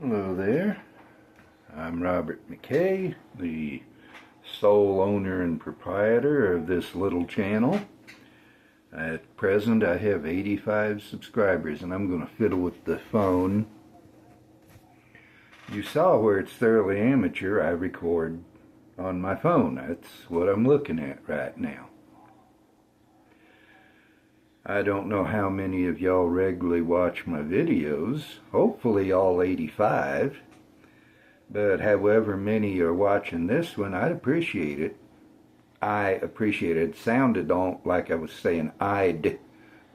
Hello there, I'm Robert McKay, the sole owner and proprietor of this little channel. At present I have 85 subscribers, and I'm going to fiddle with the phone. You saw where it's thoroughly amateur. I record on my phone. That's what I'm looking at right now. I don't know how many of y'all regularly watch my videos, hopefully all 85, but however many are watching this one, I'd appreciate it. I appreciate it. It sounded like I was saying I'd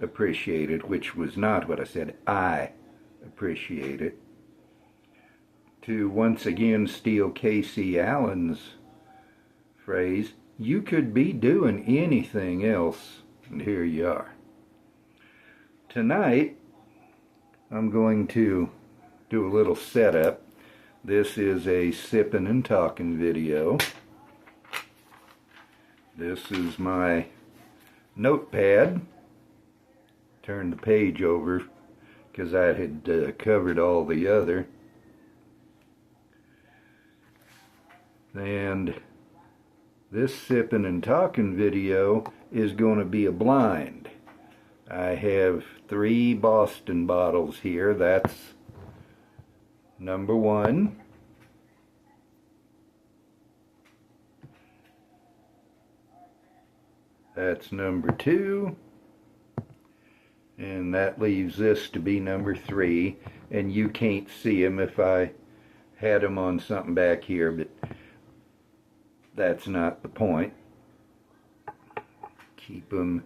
appreciate it, which was not what I said. I appreciate it. To once again steal K.C. Allen's phrase, you could be doing anything else, and here you are. Tonight, I'm going to do a little setup. This is a Sippin' and Talkin' video. This is my notepad. Turn the page over because I had covered all the other. And this Sippin' and Talkin' video is going to be a blind. I have 3 Boston bottles here. That's number 1. That's number 2. And that leaves this to be number 3. And you can't see them if I had them on something back here, but that's not the point. Keep them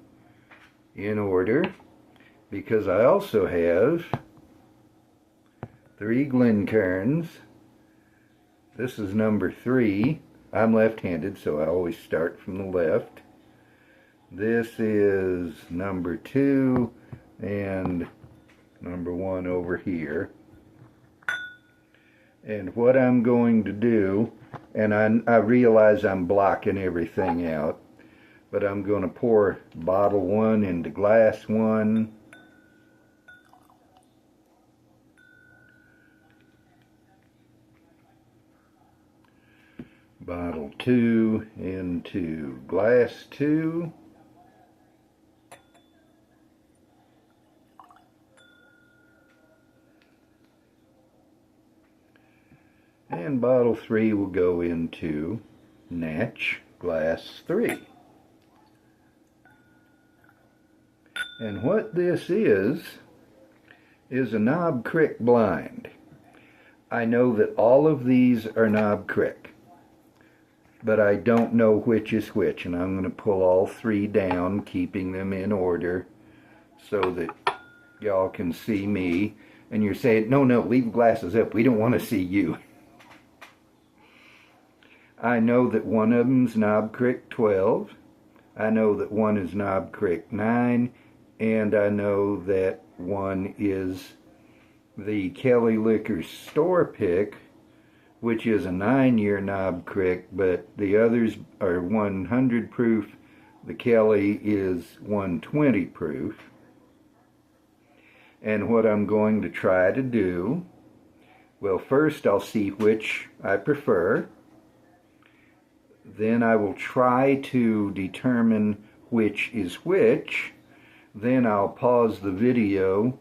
in order, because I also have 3 Glencairns. This is number 3. I'm left-handed, so I always start from the left. This is number 2 and number 1 over here. And what I'm going to do, and I realize I'm blocking everything out, but I'm going to pour bottle 1 into glass 1. Bottle 2 into glass 2. And bottle 3 will go into Natch glass 3. And what this is a Knob Creek blind. I know that all of these are Knob Creek, but I don't know which is which, and I'm going to pull all 3 down, keeping them in order so that y'all can see me. And you're saying, no, leave glasses up, we don't want to see you. I know that one of them's Knob Creek 12. I know that one is Knob Creek 9. And I know that one is the Kelly Liquor Store pick, which is a 9-year Knob Creek, but the others are 100 proof. The Kelly is 120 proof. And what I'm going to try to do, well, first I'll see which I prefer. Then I will try to determine which is which. Then I'll pause the video,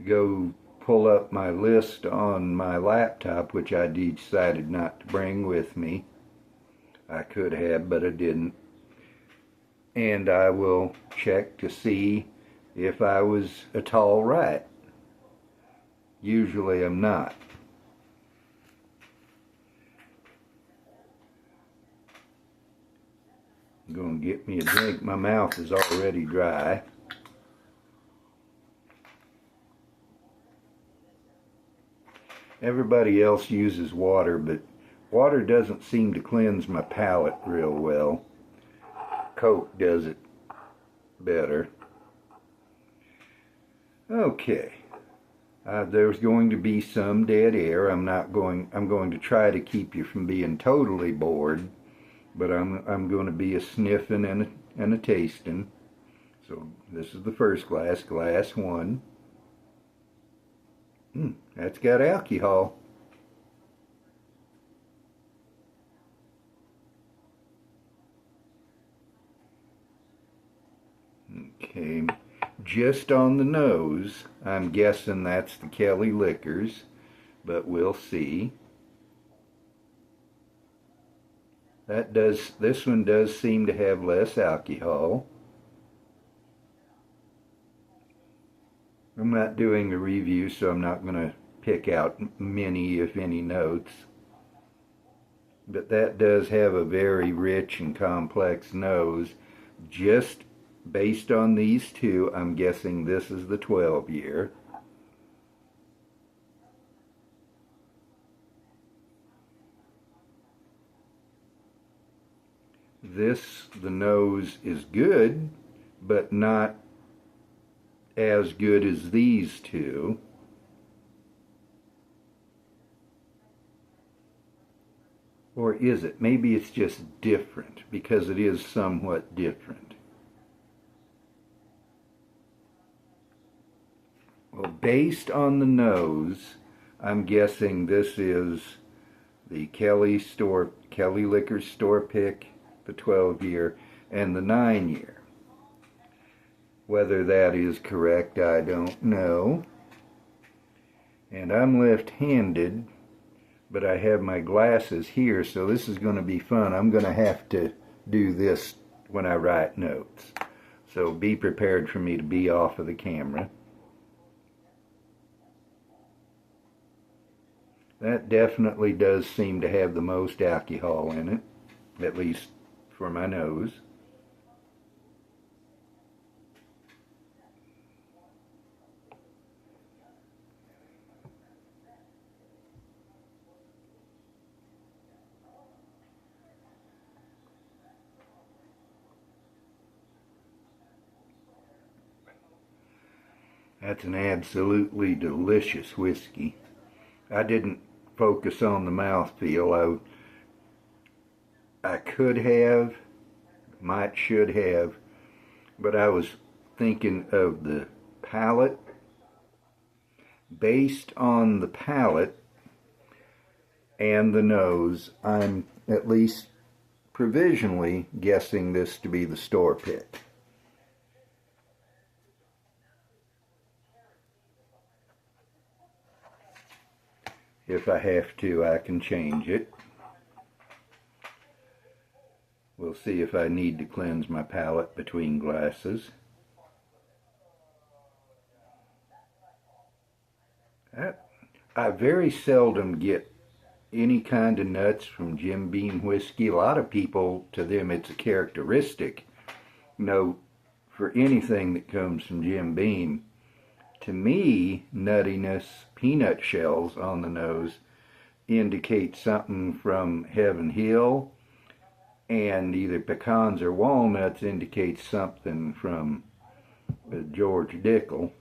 go pull up my list on my laptop, which I decided not to bring with me. I could have, but I didn't. And I will check to see if I was at all right. Usually I'm not. I'm going to get me a drink. My mouth is already dry. Everybody else uses water, but water doesn't seem to cleanse my palate real well. Coke does it better. Okay. There's going to be some dead air. I'm going to try to keep you from being totally bored, but I'm going to be a sniffing and a tasting. So this is the first glass, glass 1. That's got alcohol. Okay, just on the nose, I'm guessing that's the Kelly Liquors, but we'll see. This one does seem to have less alcohol. I'm not doing a review, so I'm not going to pick out many, if any, notes. But that does have a very rich and complex nose. Just based on these two, I'm guessing this is the 12 year. The nose is good, but not as good as these two. Or is it? Maybe it's just different, because it is somewhat different. Well, based on the nose, I'm guessing this is the Kelly Liquors store pick, the 12 year, and the 9 year. Whether that is correct, I don't know. And I'm left-handed, but I have my glasses here, so this is going to be fun. I'm going to have to do this when I write notes. So be prepared for me to be off of the camera. That definitely does seem to have the most alcohol in it, at least for my nose. That's an absolutely delicious whiskey. I didn't focus on the mouthfeel. I could have, should have, but I was thinking of the palate. Based on the palate and the nose, I'm at least provisionally guessing this to be the store pick. If I have to, I can change it. We'll see if I need to cleanse my palate between glasses. I very seldom get any kind of nuts from Jim Beam whiskey. A lot of people, to them, it's a characteristic note for anything that comes from Jim Beam. To me, nuttiness, peanut shells on the nose, indicate something from Heaven Hill, and either pecans or walnuts indicates something from George Dickel.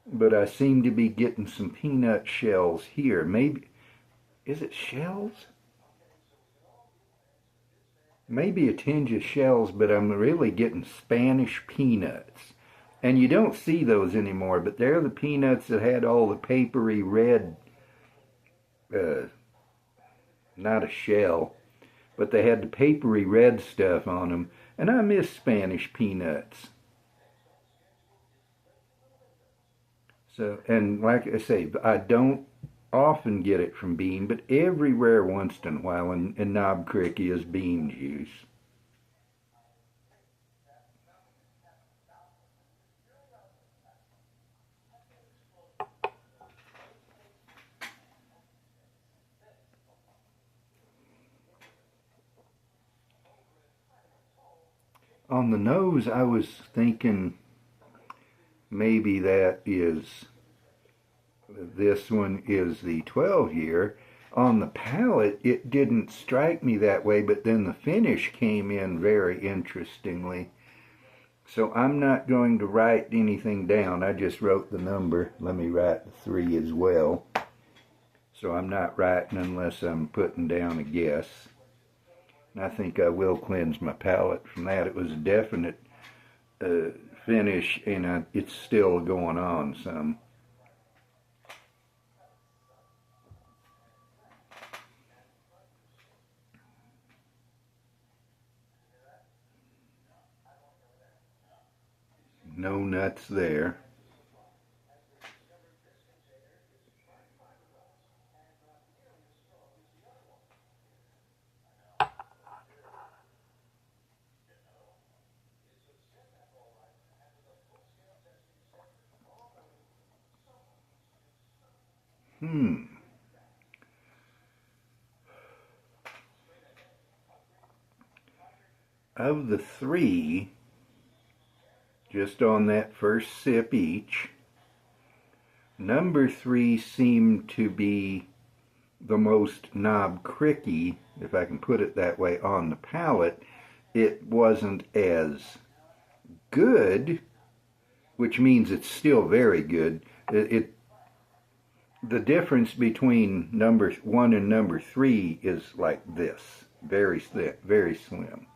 But I seem to be getting some peanut shells here. Maybe, is it shells? Maybe a tinge of shells, but I'm really getting Spanish peanuts. And you don't see those anymore, but they're the peanuts that had all the papery red, not a shell, but they had the papery red stuff on them, and I miss Spanish peanuts. So, and like I say, I don't often get it from Bean, but every rare once in a while in Albuquerque is bean juice. On the nose, I was thinking maybe this one is the 12 year. On the palate, it didn't strike me that way, but then the finish came in very interestingly. So I'm not going to write anything down. I just wrote the number. Let me write the 3 as well. So I'm not writing unless I'm putting down a guess. And I think I will cleanse my palate from that. It was a definite finish, and it's still going on some. No nuts there. Of the three, just on that first sip each, number three seemed to be the most knob cricky, if I can put it that way, on the palate. It wasn't as good, which means it's still very good. The difference between number one and number three is like this, very slim.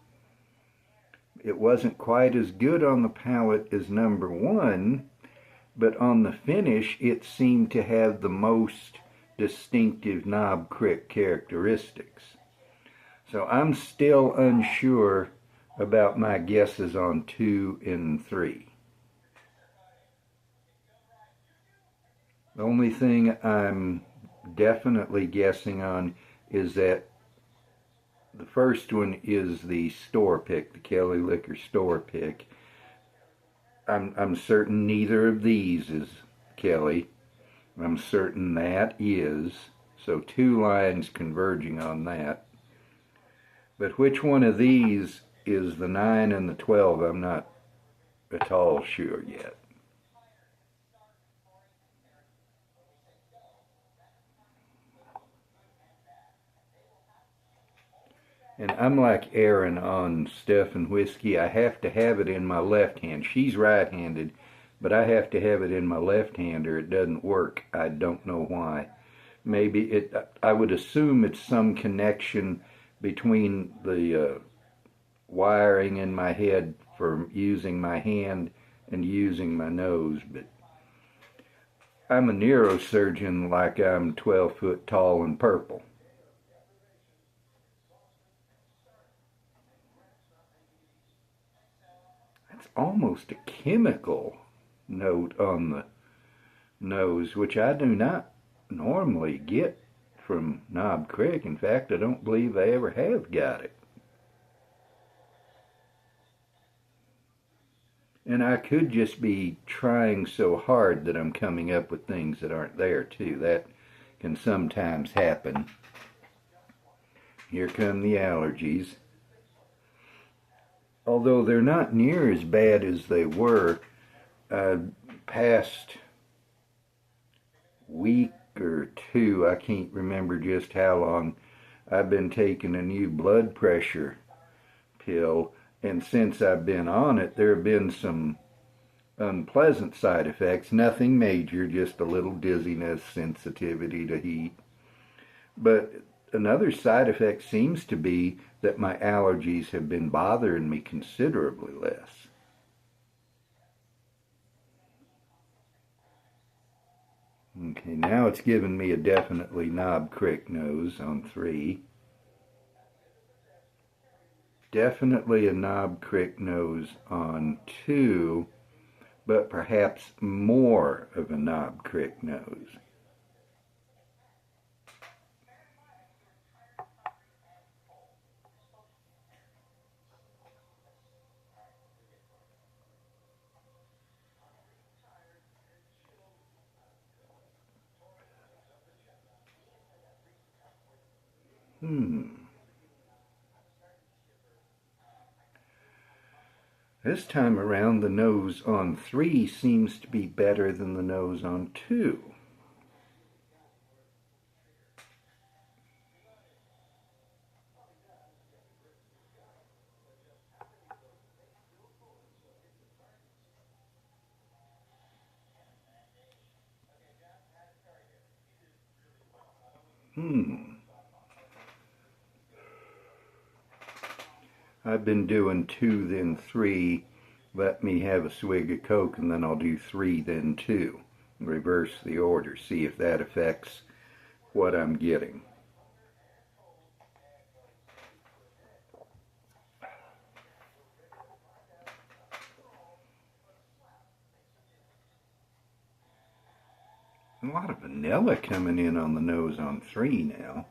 It wasn't quite as good on the palate as number one, but on the finish it seemed to have the most distinctive knob crick characteristics. So I'm still unsure about my guesses on 2 and 3. The only thing I'm definitely guessing on is that the first one is the store pick, the Kelly Liquor store pick. I'm certain neither of these is Kelly. I'm certain that is. So 2 lines converging on that. But which one of these is the 9 and the 12, I'm not at all sure yet. And I'm like Aaron on Stuff and Whiskey. I have to have it in my left hand. She's right-handed, but I have to have it in my left hand or it doesn't work. I don't know why. Maybe I would assume it's some connection between the wiring in my head for using my hand and using my nose, but I'm a neurosurgeon like I'm 12 foot tall and purple. That's almost a chemical note on the nose, which I do not normally get from Knob Creek. In fact, I don't believe I ever have got it. And I could just be trying so hard that I'm coming up with things that aren't there, too. That can sometimes happen. Here come the allergies. Although they're not near as bad as they were, past week or 2, I can't remember just how long, I've been taking a new blood pressure pill. And since I've been on it, there have been some unpleasant side effects. Nothing major, just a little dizziness, sensitivity to heat. But another side effect seems to be that my allergies have been bothering me considerably less. Okay, now it's given me a definitely Knob Creek nose on 3. Definitely a Knob Creek nose on 2, but perhaps more of a Knob Creek nose. This time around, the nose on 3 seems to be better than the nose on 2. I've been doing 2, then 3. Let me have a swig of Coke, and then I'll do 3, then 2. Reverse the order. See if that affects what I'm getting. A lot of vanilla coming in on the nose on 3 now.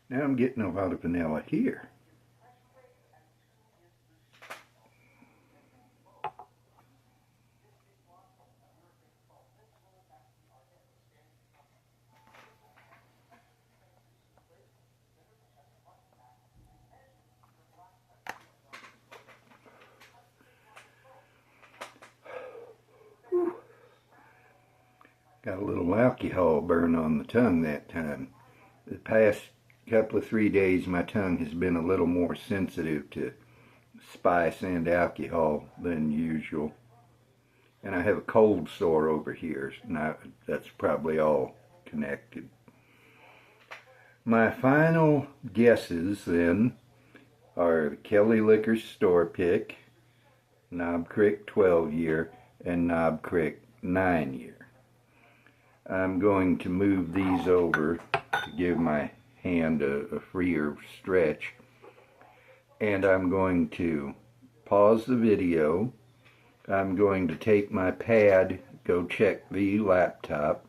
Now I'm getting a lot of vanilla here. Got a little alcohol burn on the tongue that time. The past couple of 3 days, my tongue has been a little more sensitive to spice and alcohol than usual. And I have a cold sore over here, and that's probably all connected. My final guesses then are the Kelly Liquors Store Pick, Knob Creek 12 year, and Knob Creek 9 year. I'm going to move these over to give my hand a freer stretch, and I'm going to pause the video. I'm going to take my pad, go check the laptop,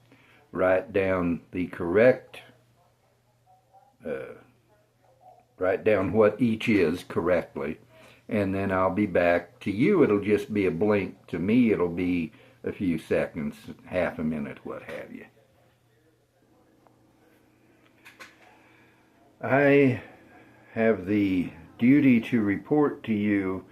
write down the correct, write down what each is correctly, and then I'll be back. To you it'll just be a blink, to me it'll be a few seconds, half a minute, what have you. I have the duty to report to you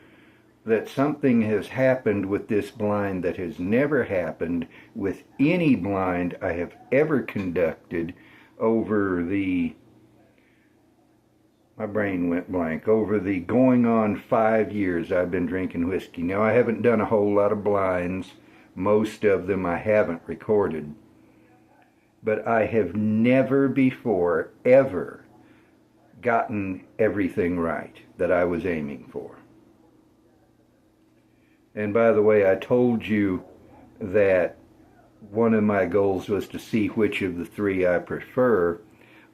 that something has happened with this blind that has never happened with any blind I have ever conducted over the, my brain went blank, over the going on 5 years I've been drinking whiskey. Now, I haven't done a whole lot of blinds. Most of them I haven't recorded. But I have never before, ever, gotten everything right that I was aiming for. And by the way, I told you that one of my goals was to see which of the 3 I prefer.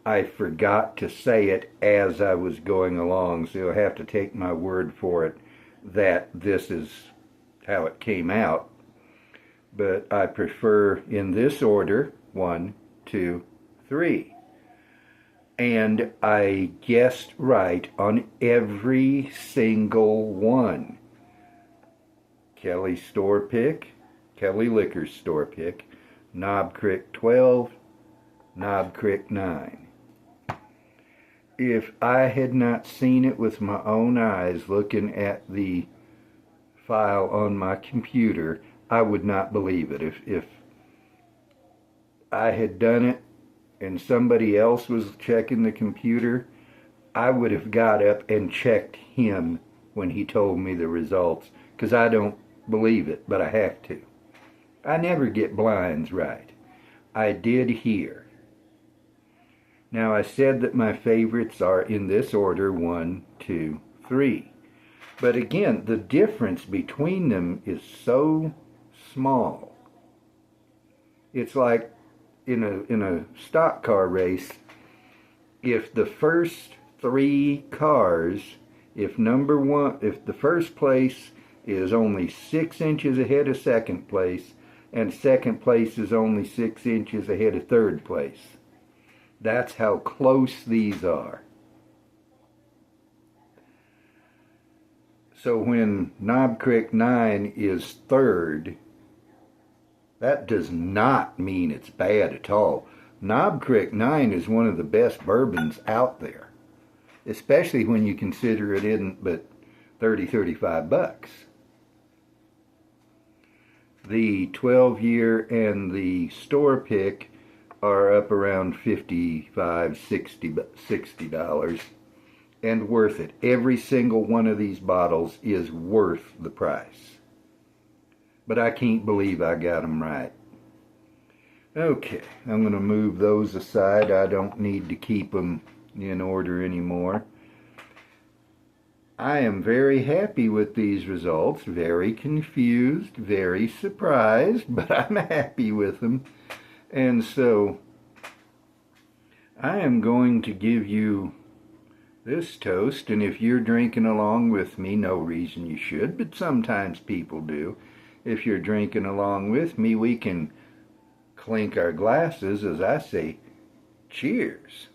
I forgot to say it as I was going along, so you'll have to take my word for it that this is how it came out. But I prefer in this order, 1, 2, 3. And I guessed right on every single one. Kelly Store Pick, Kelly Liquors Store Pick, Knob Creek 12, Knob Creek 9. If I had not seen it with my own eyes looking at the file on my computer, I would not believe it. If I had done it and somebody else was checking the computer, I would have got up and checked him when he told me the results, because I don't believe it, but I have to. I never get blinds right. I did here. Now, I said that my favorites are in this order, 1, 2, 3. But again, the difference between them is so small. It's like in a stock car race, if the first 3 cars, if the first place is only 6 inches ahead of second place, and second place is only 6 inches ahead of third place, that's how close these are. So when Knob Creek 9 is third, that does not mean it's bad at all. Knob Creek 9 is one of the best bourbons out there, especially when you consider it isn't but $30-35. The 12 year and the store pick are up around $55-60 and worth it. Every single one of these bottles is worth the price. But I can't believe I got them right. Okay, I'm going to move those aside. I don't need to keep them in order anymore. I am very happy with these results, very confused, very surprised, but I'm happy with them. And so I am going to give you this toast, and if you're drinking along with me, no reason you should, but sometimes people do. If you're drinking along with me, we can clink our glasses as I say, cheers.